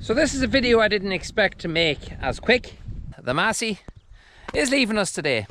So this is a video I didn't expect to make as quick. The Massey is leaving us today.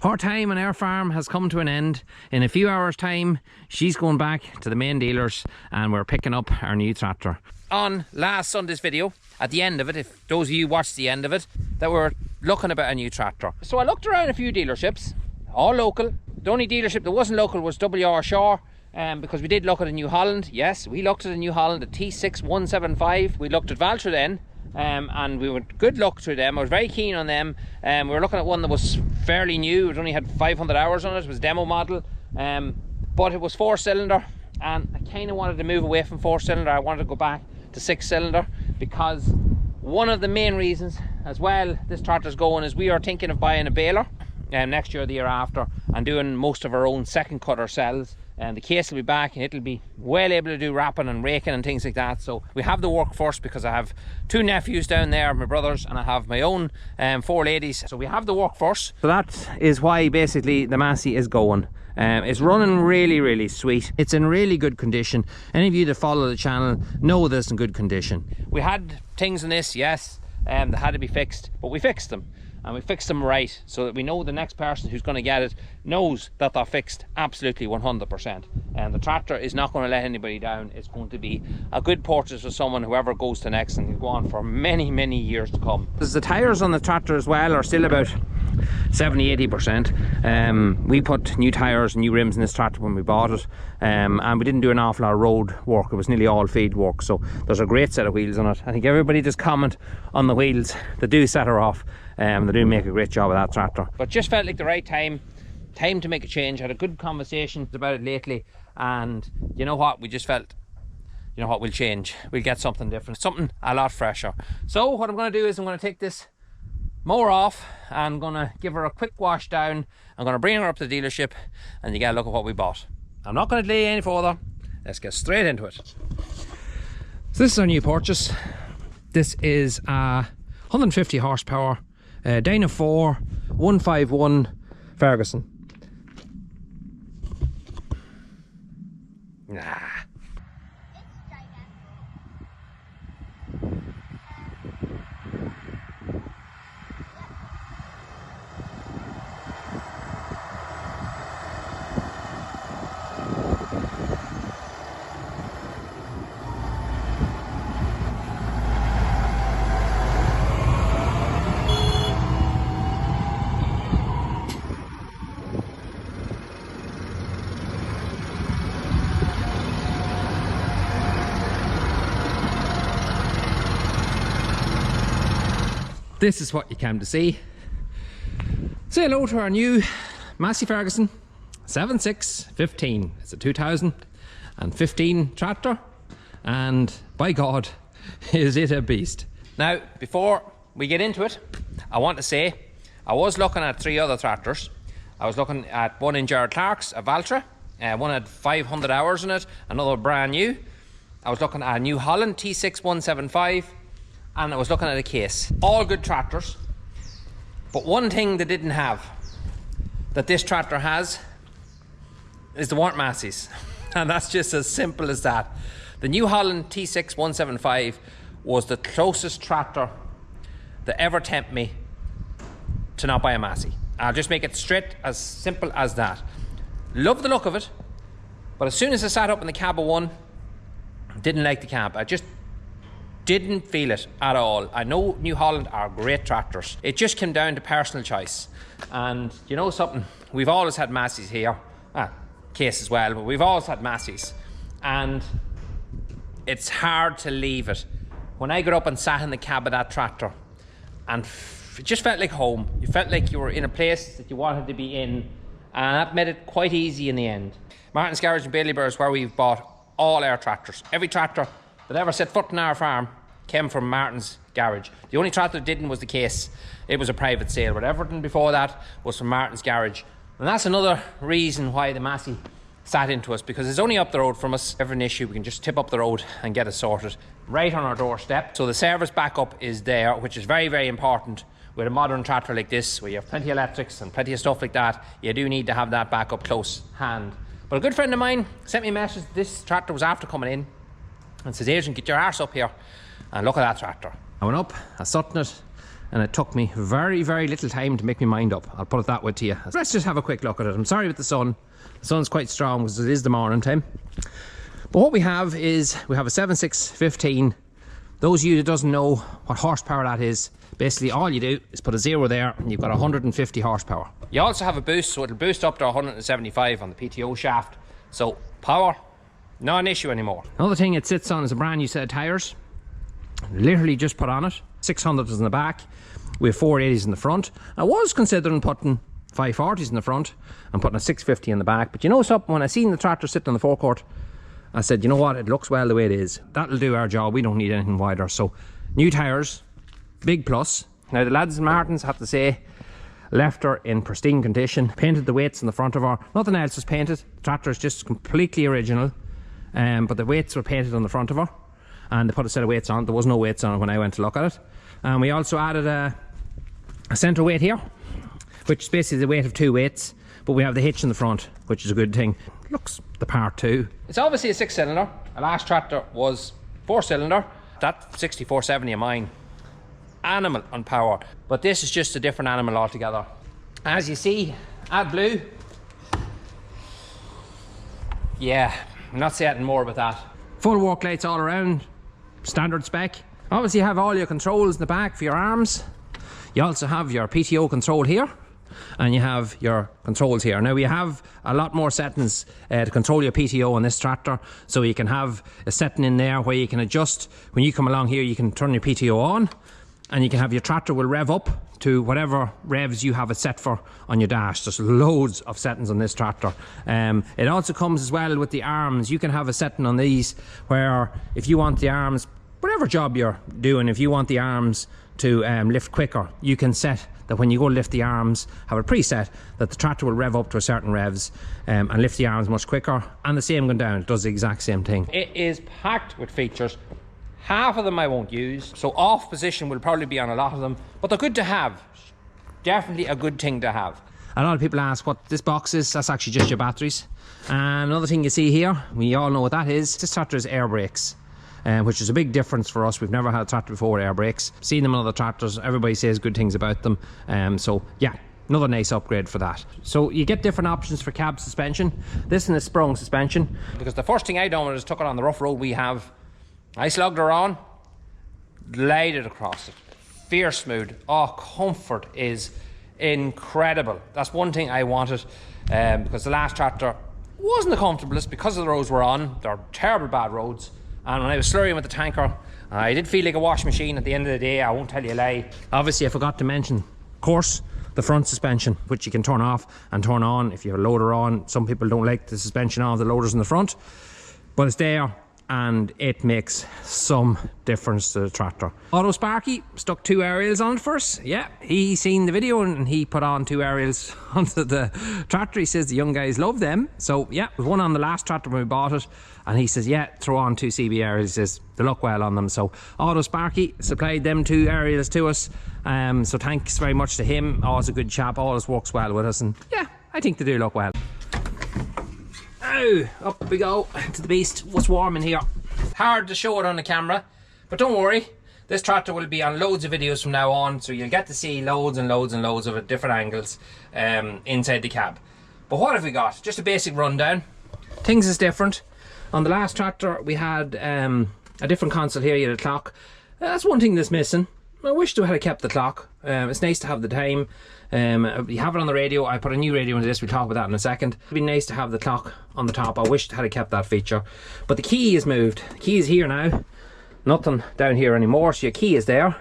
Her time on our farm has come to an end. In a few hours time, she's going back to the main dealers and we're picking up our new tractor. On last Sunday's video, at the end of it, if those of you watched the end of it, that we're looking about a new tractor. So I looked around a few dealerships, all local. The only dealership that wasn't local was W.R. Shaw. Because we did look at a New Holland. Yes, we looked at a New Holland, a T6 175. We looked at Valtra then, and we went good luck through them. I was very keen on them. We were looking at one that was fairly new. It only had 500 hours on it. It was a demo model, but it was 4-cylinder, and I kind of wanted to move away from 4-cylinder. I wanted to go back to 6-cylinder because one of the main reasons as well this tractor's going is we are thinking of buying a baler next year or the year after and doing most of our own second cut ourselves. And the case will be back and it'll be well able to do wrapping and raking and things like that. So we have the work first because I have 2 nephews down there, my brothers, and I have my own 4 ladies. So we have the work first. So that is why basically the Massey is going. It's running really sweet. It's in really good condition. Any of you that follow the channel know this in good condition. We had things in this, yes, that had to be fixed, but we fixed them. And we fixed them right so that we know the next person who's going to get it knows that they're fixed absolutely 100%. And the tractor is not going to let anybody down. It's going to be a good purchase for someone, whoever goes to next, and can go on for many years to come. The tyres on the tractor as well are still about 70–80%. We put new tyres and new rims in this tractor when we bought it, and we didn't do an awful lot of road work. It was nearly all field work, so there's a great set of wheels on it. I think everybody just comment on the wheels. They do set her off. They do make a great job of that tractor. But just felt like the right time to make a change. I had a good conversation about it lately, and you know what, we just felt, you know what, we'll change. We'll get something different, something a lot fresher. So what I'm going to do is I'm going to take this mower off and I'm going to give her a quick wash down. I'm going to bring her up to the dealership and you get a look at what we bought. I'm not going to delay any further. Let's get straight into it. So this is our new purchase. This is a 150 horsepower Dyna 4 151 Ferguson. Nah. This is what you came to see. Say hello to our new Massey Ferguson 7615. It's a 2015 tractor, and by God, is it a beast. Now, before we get into it, I want to say I was looking at 3 other tractors. I was looking at one in Gerard Clark's, a Valtra. One had 500 hours in it, another brand new. I was looking at a New Holland T6 175. And I was looking at a case. All good tractors, but one thing they didn't have that this tractor has is the weren't Masseys. And that's just as simple as that. The New Holland T6 175 was the closest tractor that ever tempted me to not buy a Massey. I'll just make it straight, as simple as that. Love the look of it, but as soon as I sat up in the cab of one, didn't like the cab. I just didn't feel it at all. I know New Holland are great tractors. It just came down to personal choice. And you know something? We've always had Masseys here. Case as well, but we've always had Masseys. And it's hard to leave it. When I got up and sat in the cab of that tractor, and it just felt like home. You felt like you were in a place that you wanted to be in. And that made it quite easy in the end. Martin's Garage in Baileyburn is where we've bought all our tractors. Every tractor that ever set foot in our farm came from Martin's Garage. The only tractor that didn't was the case. It was a private sale, but everything before that was from Martin's Garage. And that's another reason why the Massey sat into us, because it's only up the road from us. If an issue, we can just tip up the road and get it sorted right on our doorstep. So the service backup is there, which is very important. With a modern tractor like this, where you have plenty of electrics and plenty of stuff like that, you do need to have that backup close hand. But a good friend of mine sent me a message. This tractor was after coming in, and says, Adrian, get your arse up here and look at that tractor. I went up, I sat in it, and it took me very, very little time to make my mind up. I'll put it that way to you. Let's just have a quick look at it. I'm sorry with the sun. The sun's quite strong because it is the morning time. But what we have is, we have a 7615. Those of you that doesn't know what horsepower that is, basically all you do is put a 0 there and you've got 150 horsepower. You also have a boost, so it'll boost up to 175 on the PTO shaft. So power, not an issue anymore. Another thing it sits on is a brand new set of tyres. Literally just put on it. 600s in the back. We have 480s in the front. I was considering putting 540s in the front and putting a 650 in the back. But you know something, when I seen the tractor sitting on the forecourt, I said, you know what, it looks well the way it is. That'll do our job. We don't need anything wider. So new tyres, big plus. Now the lads and Martins, have to say, left her in pristine condition. Painted the weights in the front of her. Nothing else was painted. The tractor is just completely original. But the weights were painted on the front of her. And they put a set of weights on. There was no weights on it when I went to look at it. And we also added a centre weight here, which is basically the weight of 2 weights. But we have the hitch in the front, which is a good thing. Looks the part too. It's obviously a 6-cylinder. Our last tractor was 4-cylinder. That 6470 of mine, animal on power. But this is just a different animal altogether. As you see, AdBlue. Yeah, I'm not saying more about that. Full work lights all around, standard spec. Obviously you have all your controls in the back for your arms. You also have your PTO control here, and you have your controls here. Now we have a lot more settings to control your PTO on this tractor. So you can have a setting in there where you can adjust. When you come along here, you can turn your PTO on, and you can have your tractor will rev up to whatever revs you have it set for on your dash. There's loads of settings on this tractor. It also comes as well with the arms. You can have a setting on these where if you want the arms, whatever job you're doing, if you want the arms to lift quicker, you can set that when you go lift the arms, have a preset that the tractor will rev up to a certain revs and lift the arms much quicker, and the same going down, it does the exact same thing. It is packed with features. Half of them I won't use, so off position will probably be on a lot of them, but they're good to have. Definitely a good thing to have. A lot of people ask what this box is. That's actually just your batteries. And another thing you see here, we all know what that is. This tractor is air brakes, which is a big difference for us. We've never had a tractor before with air brakes. Seen them on other tractors, everybody says good things about them. So yeah, another nice upgrade for that. So you get different options for cab suspension. This one is sprung suspension, because the first thing I done was took it on the rough road we have. I slugged her on, glided across it, fierce smooth. Oh, comfort is incredible. That's one thing I wanted, because the last tractor wasn't the comfortablest because of the roads we're on. They're terrible bad roads, and when I was slurrying with the tanker, I did feel like a wash machine at the end of the day. I won't tell you a lie. Obviously I forgot to mention, of course, the front suspension, which you can turn off and turn on if you have a loader on. Some people don't like the suspension on, the loaders in the front, but it's there. And it makes some difference to the tractor. Auto Sparky stuck 2 aerials on it first. Yeah, he seen the video and he put on 2 aerials onto the tractor. He says the young guys love them. So yeah, there was one on the last tractor when we bought it, and he says, yeah, throw on 2 CB aerials. He says they look well on them. So Auto Sparky supplied them 2 aerials to us. So thanks very much to him. Always a good chap, always works well with us, and yeah, I think they do look well. Up we go to the beast. What's warm in here? Hard to show it on the camera, but don't worry, this tractor will be on loads of videos from now on, so you'll get to see loads and loads and loads of it, different angles inside the cab. But what have we got? Just a basic rundown. Things is different. On the last tractor we had a different console here. You had a clock. That's one thing that's missing. I wish they had kept the clock. It's nice to have the time. You have it on the radio. I put a new radio into this. We'll talk about that in a second. It'd be nice to have the clock on the top. I wish they had kept that feature. But the key is moved. The key is here now. Nothing down here anymore. So your key is there.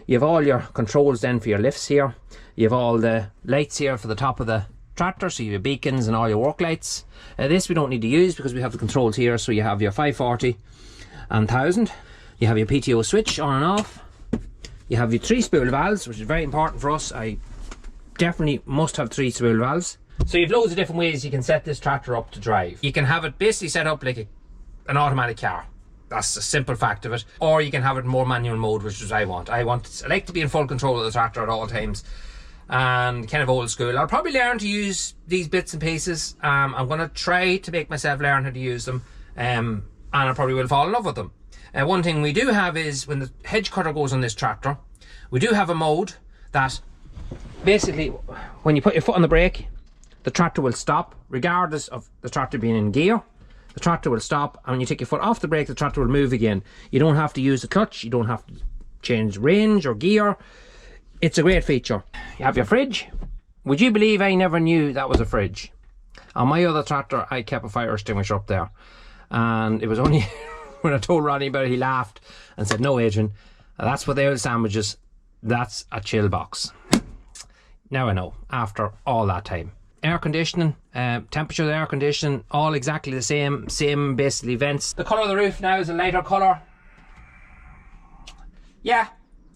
You have all your controls then for your lifts here. You have all the lights here for the top of the tractor. So you have your beacons and all your work lights. This we don't need to use because we have the controls here. So you have your 540 and 1000. You have your PTO switch on and off. You have your 3 spool valves, which is very important for us. I definitely must have 3 spool valves. So you have loads of different ways you can set this tractor up to drive. You can have it basically set up like an automatic car. That's a simple fact of it. Or you can have it in more manual mode, which is what I want. I like to be in full control of the tractor at all times. And kind of old school. I'll probably learn to use these bits and pieces. I'm going to try to make myself learn how to use them. and I probably will fall in love with them. One thing we do have is when the hedge cutter goes on this tractor, we do have a mode that basically when you put your foot on the brake, the tractor will stop regardless of the tractor being in gear. The tractor will stop, and when you take your foot off the brake, the tractor will move again. You don't have to use the clutch, you don't have to change range or gear. It's a great feature. You have your fridge. Would you believe I never knew that was a fridge? On my other tractor, I kept a fire extinguisher up there, and it was only when I told Ronnie about it, he laughed and said, "No, Adrian, that's what they are, sandwiches. That's a chill box." Now I know, after all that time. Air conditioning, temperature of the air conditioning, all exactly the same basically vents. The colour of the roof now is a lighter colour. Yeah,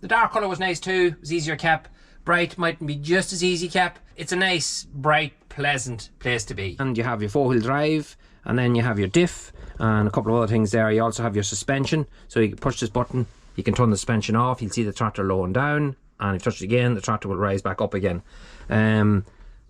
the dark colour was nice too, it was easier kept. Bright might be just as easy kept. It's a nice, bright, pleasant place to be. And you have your 4-wheel drive, and then you have your diff, and a couple of other things there. You also have your suspension, so you can push this button, you can turn the suspension off, you'll see the tractor low and down, and if you touch it again, the tractor will rise back up again.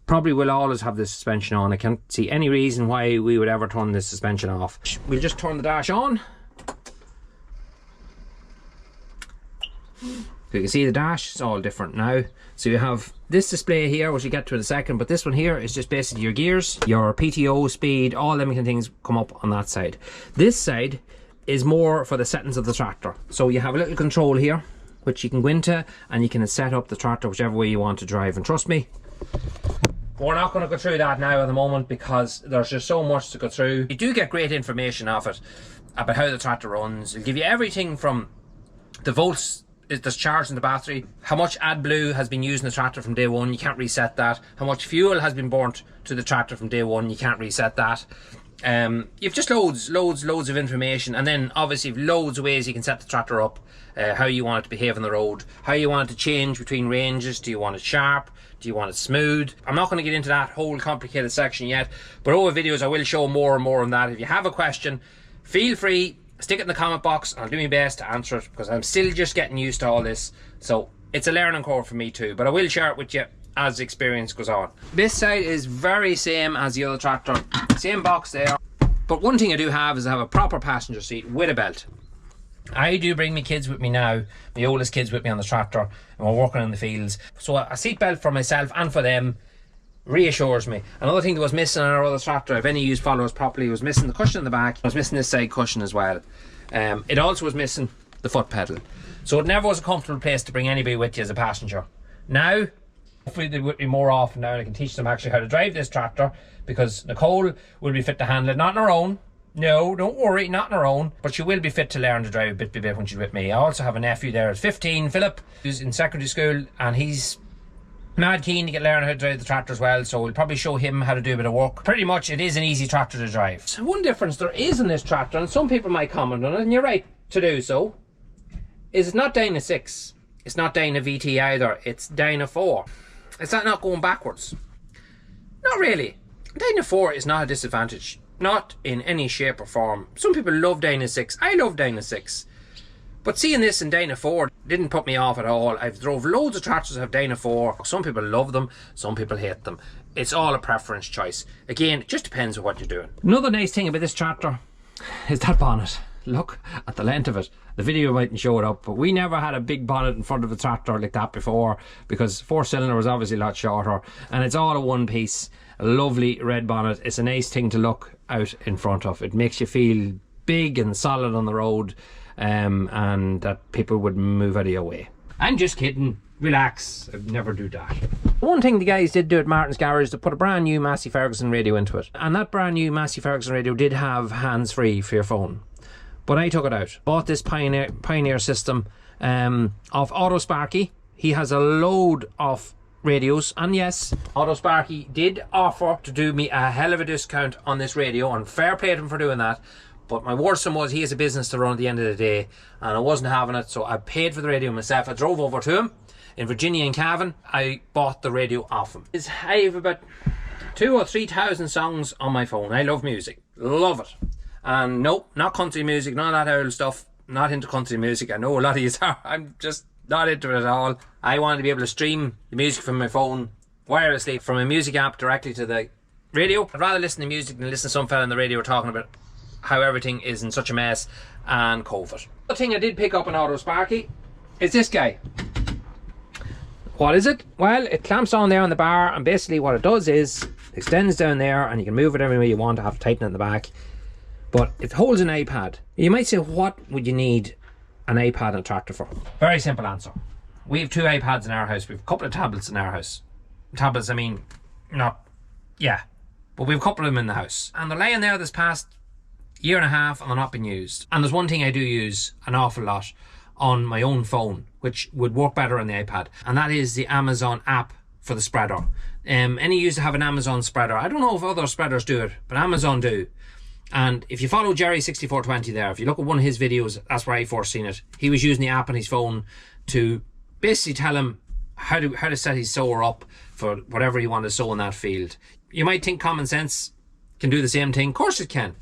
Probably will always have the suspension on. I can't see any reason why we would ever turn this suspension off. We'll just turn the dash on. So you can see the dash, it's all different now. So you have this display here, which you get to in a second, but this one here is just basically your gears, your PTO, speed, all them kind of things come up on that side. This side is more for the settings of the tractor. So you have a little control here, which you can go into, and you can set up the tractor whichever way you want to drive. And trust me, we're not going to go through that now at the moment because there's just so much to go through. You do get great information off it about how the tractor runs. It'll give you everything from the volts that's charged in the battery, how much AdBlue has been used in the tractor from day one, you can't reset that, how much fuel has been burnt to the tractor from day one, you can't reset that. You've just loads of information, and then obviously you've loads of ways you can set the tractor up, how you want it to behave on the road, how you want it to change between ranges. Do you want it sharp? Do you want it smooth? I'm not going to get into that whole complicated section yet, but over videos I will show more and more on that. If you have a question, feel free, stick it in the comment box, and I'll do my best to answer it, because I'm still just getting used to all this, so it's a learning curve for me too, but I will share it with you as the experience goes on. This side is very same as the other tractor, same box there, but one thing I do have is I have a proper passenger seat with a belt. I do bring my kids with me now, my oldest kids with me on the tractor, and we're working in the fields, so a seat belt for myself and for them reassures me. Another thing that was missing on our other tractor, if any of you follow us properly, was missing the cushion in the back. I was missing this side cushion as well. It also was missing the foot pedal, so it never was a comfortable place to bring anybody with you as a passenger. Now hopefully they're with me more often now, and I can teach them actually how to drive this tractor, because Nicole will be fit to handle it, not on her own. No, don't worry, not on her own, but she will be fit to learn to drive a bit by bit when she's with me. I also have a nephew there at 15, Philip, who's in secondary school, and he's mad keen to get learning how to drive the tractor as well, so we'll probably show him how to do a bit of work. Pretty much it is an easy tractor to drive. So one difference there is in this tractor, and some people might comment on it, and you're right to do so, is it's not Dyna 6, it's not Dyna VT either, it's Dyna 4. Is that not going backwards? Not really. Dyna 4 is not a disadvantage, not in any shape or form. Some people love Dyna 6, I love Dyna 6. But seeing this in Dyna 4 didn't put me off at all. I've drove loads of tractors that have Dyna 4. Some people love them, some people hate them. It's all a preference choice. Again, it just depends on what you're doing. Another nice thing about this tractor is that bonnet. Look at the length of it. The video mightn't show it up, but we never had a big bonnet in front of a tractor like that before, because 4-cylinder was obviously a lot shorter, and it's all a one piece. A lovely red bonnet. It's a nice thing to look out in front of. It makes you feel big and solid on the road, and that people would move out of your way. I'm just kidding, relax, I'd never do that. One thing the guys did do at Martin's Garage is to put a brand new Massey Ferguson radio into it, and that brand new Massey Ferguson radio did have hands-free for your phone, but I took it out. Bought this Pioneer system of Auto Sparky. He has a load of radios, and yes, Auto Sparky did offer to do me a hell of a discount on this radio, and fair play to him for doing that. But my worst one was he has a business to run at the end of the day, and I wasn't having it, so I paid for the radio myself. I drove over to him in Virginia and Cavan. I bought the radio off him. I have about 2,000 or 3,000 songs on my phone. I love music, love it. And nope, not country music, none of that old stuff. Not into country music. I know a lot of you are. I'm just not into it at all. I wanted to be able to stream the music from my phone wirelessly from a music app directly to the radio. I'd rather listen to music than listen to some fella on the radio talking about how everything is in such a mess and COVID. The thing I did pick up on Auto Sparky is this guy. What is it? Well, it clamps on there on the bar, and basically what it does is it extends down there, and you can move it every way you want to have to tighten it in the back. But it holds an iPad. You might say, what would you need an iPad and a tractor for? Very simple answer. We have 2 iPads in our house. We have a couple of tablets in our house. Tablets, I mean, not, yeah. But we have a couple of them in the house. And they're laying there this past year and a half and they're not being used. And there's one thing I do use an awful lot on my own phone, which would work better on the iPad. And that is the Amazon app for the spreader. Any used to have an Amazon spreader. I don't know if other spreaders do it, but Amazon do. And if you follow Jerry6420 there, if you look at one of his videos, that's where I first seen it. He was using the app on his phone to basically tell him how to set his sower up for whatever he wanted to sow in that field. You might think common sense can do the same thing. Of course it can.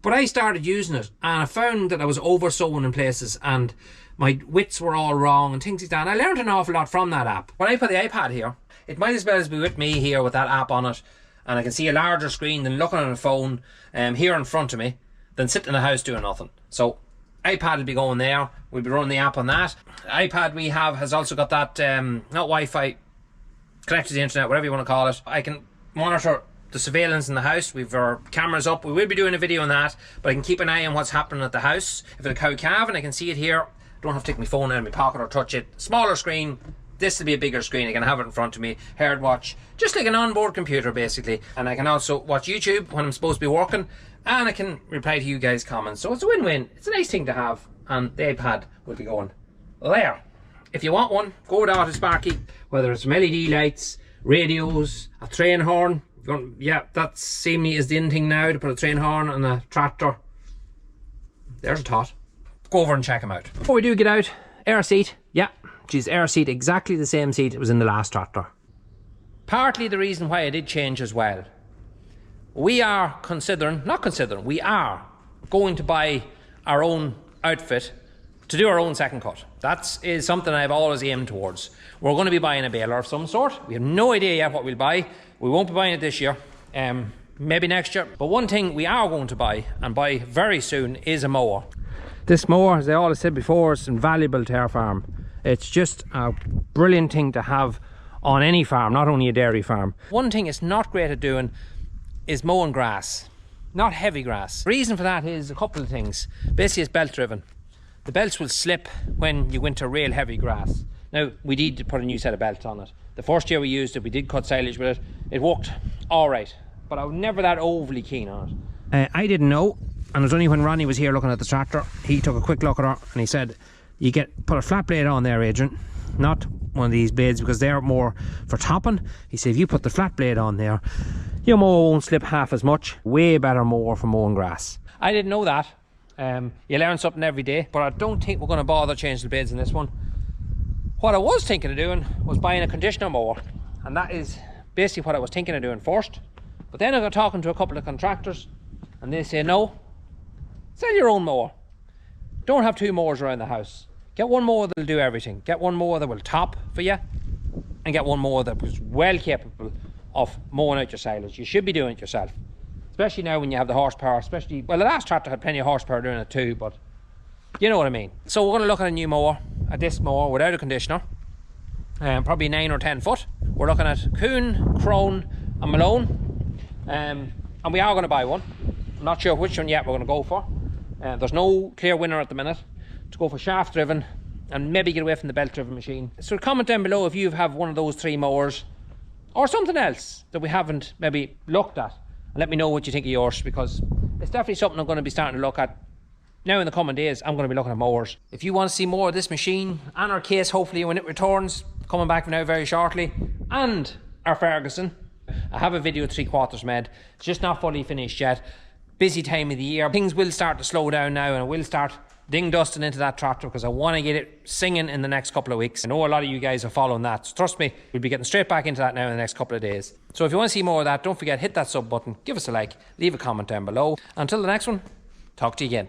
But I started using it and I found that I was over sowing in places and my widths were all wrong and things like that. And I learned an awful lot from that app. When I put the iPad here, it might as well be with me here with that app on it, and I can see a larger screen than looking on a phone here in front of me than sitting in the house doing nothing. So iPad will be going there. We'll be running the app on that. The iPad we have has also got that, not Wi-Fi, connected to the internet, whatever you want to call it. I can monitor the surveillance in the house. We've our cameras up. We will be doing a video on that, but I can keep an eye on what's happening at the house. If it's a cow calf and I can see it here, I don't have to take my phone out of my pocket or touch it. Smaller screen. This will be a bigger screen. I can have it in front of me. Hard watch, just like an onboard computer basically. And I can also watch YouTube when I'm supposed to be working, and I can reply to you guys' comments. So it's a win-win. It's a nice thing to have, and the iPad will be going there. If you want one, go with Auto Sparky. Whether it's some LED lights, radios, a train horn. Yeah, that seemingly is the in thing now, to put a train horn on a tractor. There's a thought. Go over and check them out. Before we do get out, air seat. Yeah, geez, air seat, exactly the same seat it was in the last tractor. Partly the reason why I did change as well. We are we are going to buy our own outfit to do our own second cut. That is something I've always aimed towards. We're going to be buying a baler of some sort. We have no idea yet what we'll buy. We won't be buying it this year, maybe next year. But one thing we are going to buy, and buy very soon, is a mower. This mower, as I always said before, is invaluable to our farm. It's just a brilliant thing to have on any farm, not only a dairy farm. One thing it's not great at doing is mowing grass, not heavy grass. The reason for that is a couple of things. Basically, it's belt driven. The belts will slip when you go into real heavy grass. Now, we need to put a new set of belts on it. The first year we used it, we did cut silage with it. It worked all right, but I was never that overly keen on it. I didn't know, and it was only when Ronnie was here looking at the tractor, he took a quick look at it and he said, you put a flat blade on there, Adrian, not one of these blades because they're more for topping. He said, if you put the flat blade on there, your mower won't slip half as much. Way better mower for mowing grass. I didn't know that. You learn something every day, but I don't think we're going to bother changing the blades in this one. What I was thinking of doing was buying a conditioner mower, and that is basically what I was thinking of doing first. But then I got talking to a couple of contractors and they say, no, sell your own mower. Don't have 2 mowers around the house. Get one mower that'll do everything. Get one mower that will top for you, and get one mower that was well capable of mowing out your silage. You should be doing it yourself, especially now when you have the horsepower. Especially, well, the last tractor had plenty of horsepower doing it too, but you know what I mean. So we're going to look at a new mower, a disc mower without a conditioner, probably 9 or 10 foot. We're looking at Kuhn, Krone and Malone, and we are going to buy one. I'm not sure which one yet we're going to go for. There's no clear winner at the minute. To go for shaft driven and maybe get away from the belt driven machine. So comment down below if you have one of those 3 mowers or something else that we haven't maybe looked at, and let me know what you think of yours, because it's definitely something I'm going to be starting to look at now in the coming days. I'm going to be looking at mowers. If you want to see more of this machine and our case, hopefully when it returns, coming back now very shortly, and our Ferguson, I have a video 3/4 made. It's just not fully finished yet. Busy time of the year. Things will start to slow down now, and I will start ding dusting into that tractor because I want to get it singing in the next couple of weeks. I know a lot of you guys are following that, so trust me, we'll be getting straight back into that now in the next couple of days. So if you want to see more of that, don't forget, hit that sub button, give us a like, leave a comment down below. Until the next one, talk to you again.